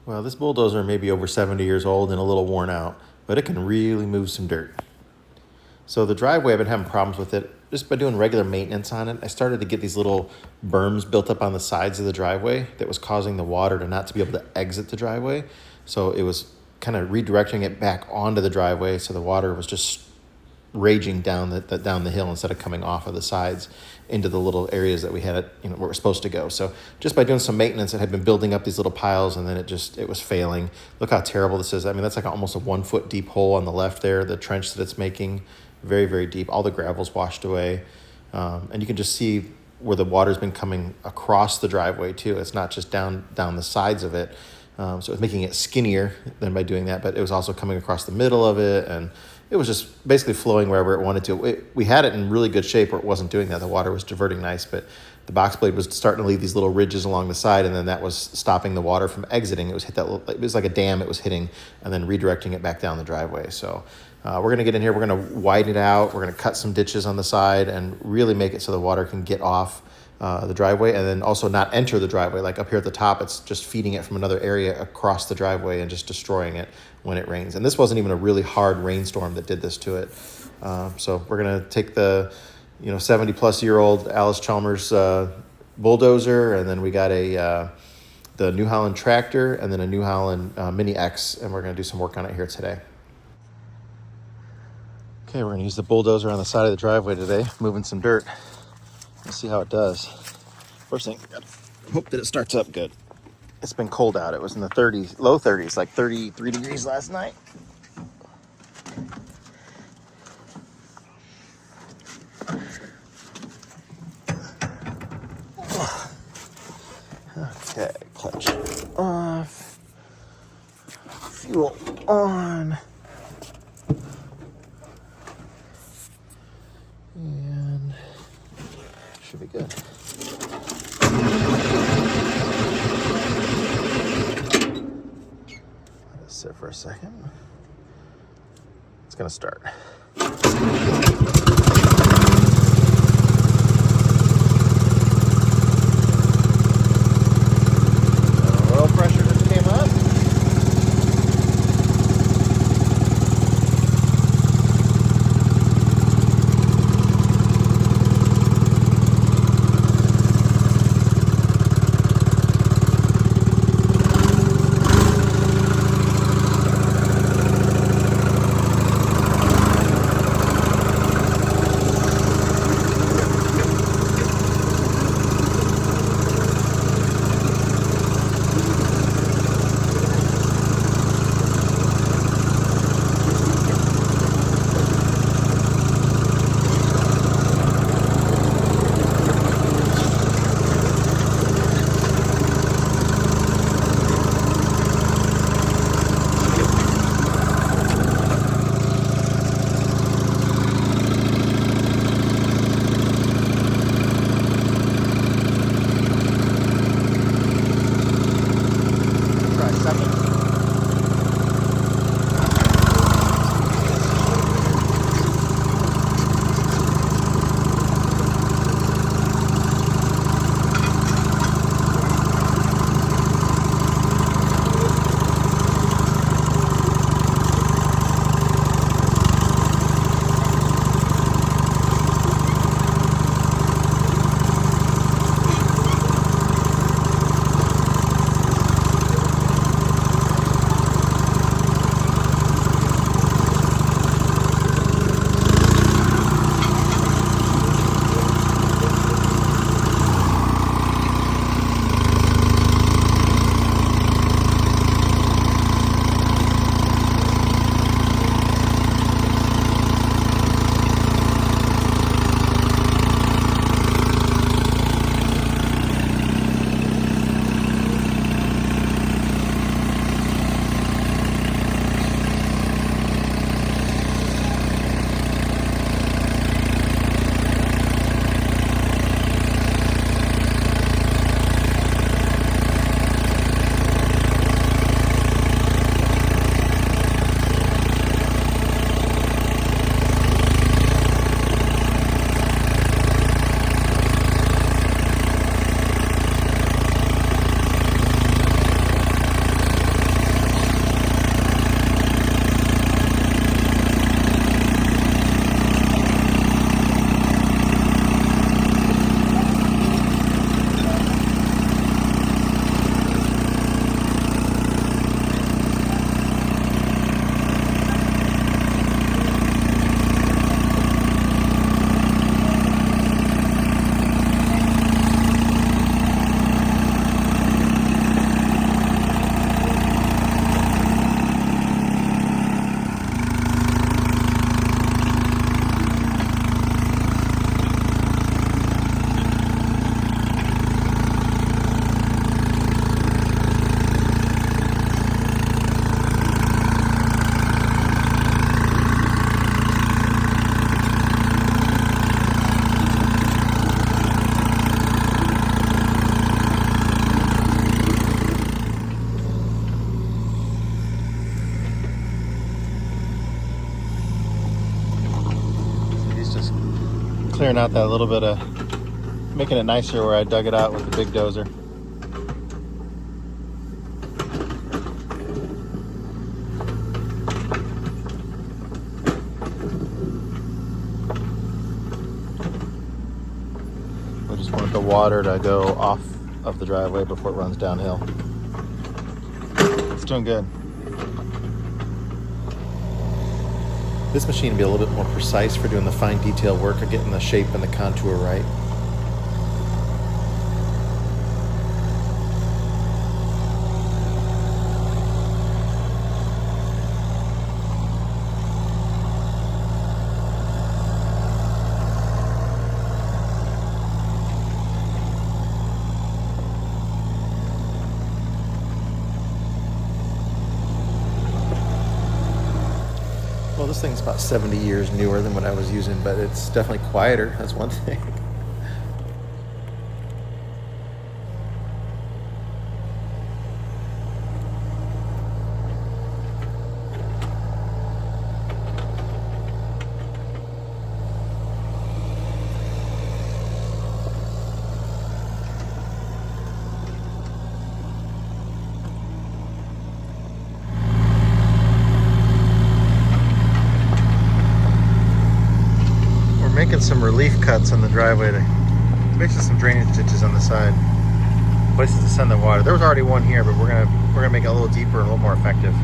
Well, this bulldozer may be over 70 years old and a little worn out, but it can really move some dirt. So the driveway, I've been having problems with it just by doing regular maintenance on it. I started to get these little berms built up on the sides of the driveway that was causing the water to not to be able to exit the driveway. So it was kind of redirecting it back onto the driveway, so the water was just raging down the hill instead of coming off of the sides into the little areas that we had it, where we're supposed to go. So just by doing some maintenance, it had been building up these little piles, and then it was failing. Look how terrible this is. I mean, that's like almost a 1 foot deep hole on the left there, the trench that it's making, very, very deep. All the gravel's washed away. And you can just see where the water's been coming across the driveway too. It's not just down the sides of it. So it's making it skinnier than by doing that, but it was also coming across the middle of it, and it was just basically flowing wherever it wanted to. We had it in really good shape where it wasn't doing that. The water was diverting nice, but the box blade was starting to leave these little ridges along the side, and then that was stopping the water from exiting. It was like a dam it was hitting, and then redirecting it back down the driveway. So we're going to get in here. We're going to widen it out. We're going to cut some ditches on the side and really make it so the water can get off the driveway, and then also not enter the driveway. Like up here at the top, it's just feeding it from another area across the driveway and just destroying it when it rains. And this wasn't even a really hard rainstorm that did this to it. So we're going to take the 70 plus year old Alice Chalmers bulldozer, and then we got the New Holland tractor, and then a New Holland Mini X, and we're going to do some work on it here today. Okay, we're going to use the bulldozer on the side of the driveway today, moving some dirt. Let's see how it does. First thing, I hope that it starts up good. It's been cold out. It was in the 30s, low 30s, like 33 degrees last night. Okay, clutch off, fuel on, and should be good. Let it sit for a second. It's gonna start. Oil pressure just came up. clearing out that little bit of, making it nicer where I dug it out with the big dozer. We just want the water to go off of the driveway before it runs downhill. It's doing good. This machine will be a little bit more precise for doing the fine detail work of getting the shape and the contour right. Well, this thing's about 70 years newer than what I was using, but it's definitely quieter. That's one thing. Making some relief cuts on the driveway to make some drainage ditches on the side, places to send the water. There was already one here, but we're gonna make it a little deeper and a little more effective.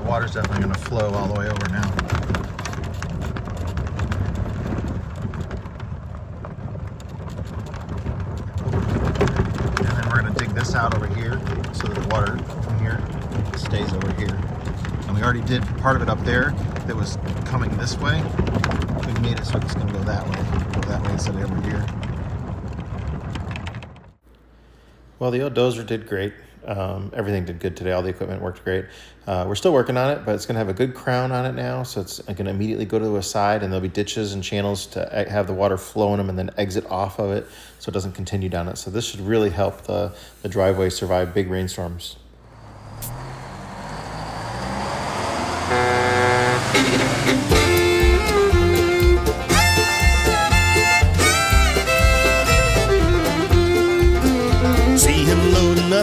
Water's definitely going to flow all the way over now. And then we're going to dig this out over here so that the water from here stays over here. And we already did part of it up there that was coming this way. We made it so it's going to go that way instead of over here. Well, the old dozer did great. Everything did good today. All the equipment worked great. We're still working on it, but it's going to have a good crown on it now. So it's going to immediately go to a side, and there'll be ditches and channels to have the water flow in them and then exit off of it so it doesn't continue down it. So this should really help the driveway survive big rainstorms.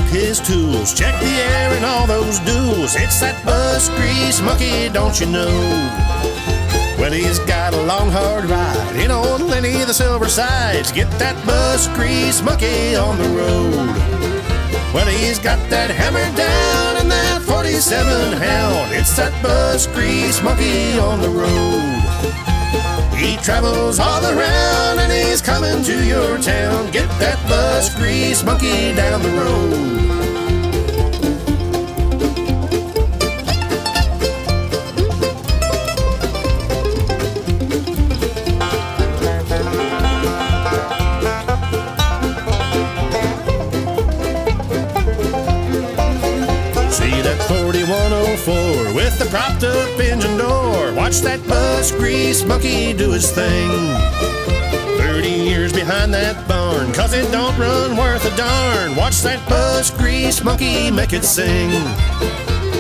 his tools. Check the air in all those duels. It's that bus grease monkey, don't you know? Well, he's got a long, hard ride in old Lenny the Silver Sides. Get that bus grease monkey on the road. Well, he's got that hammer down and that 47 Hound. It's that bus grease monkey on the road. He travels all around and he's coming to your town. Get that bus grease monkey down the road. See that 4104 with the propped up engine door. Watch that bus grease monkey do his thing. 30 years behind that barn, 'cause it don't run worth a darn. Watch that bus grease monkey make it sing.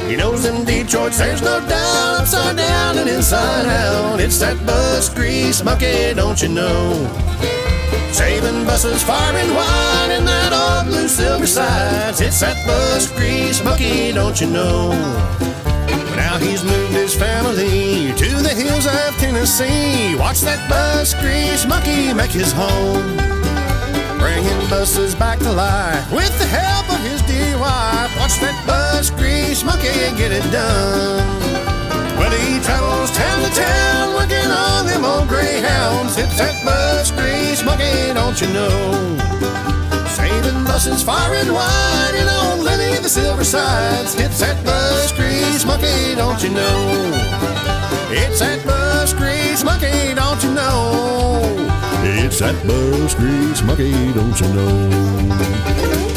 He knows them Detroits, there's no doubt, upside down and inside out. It's that bus grease monkey, don't you know? Saving buses far and wide in that old blue Silver Sides. It's that bus grease monkey, don't you know? Now he's moved his family to the hills of Tennessee. Watch that bus grease monkey make his home, bringing buses back to life with the help of his dear wife. Watch that bus grease monkey get it done. Well, he travels town to town working on them old greyhounds. It's that bus grease monkey, don't you know? Saving buses far and wide in old Lenny the Silver Sides. It's that bus grease monkey, don't you know? It's that bus grease monkey, don't you know? It's that bus grease monkey, don't you know?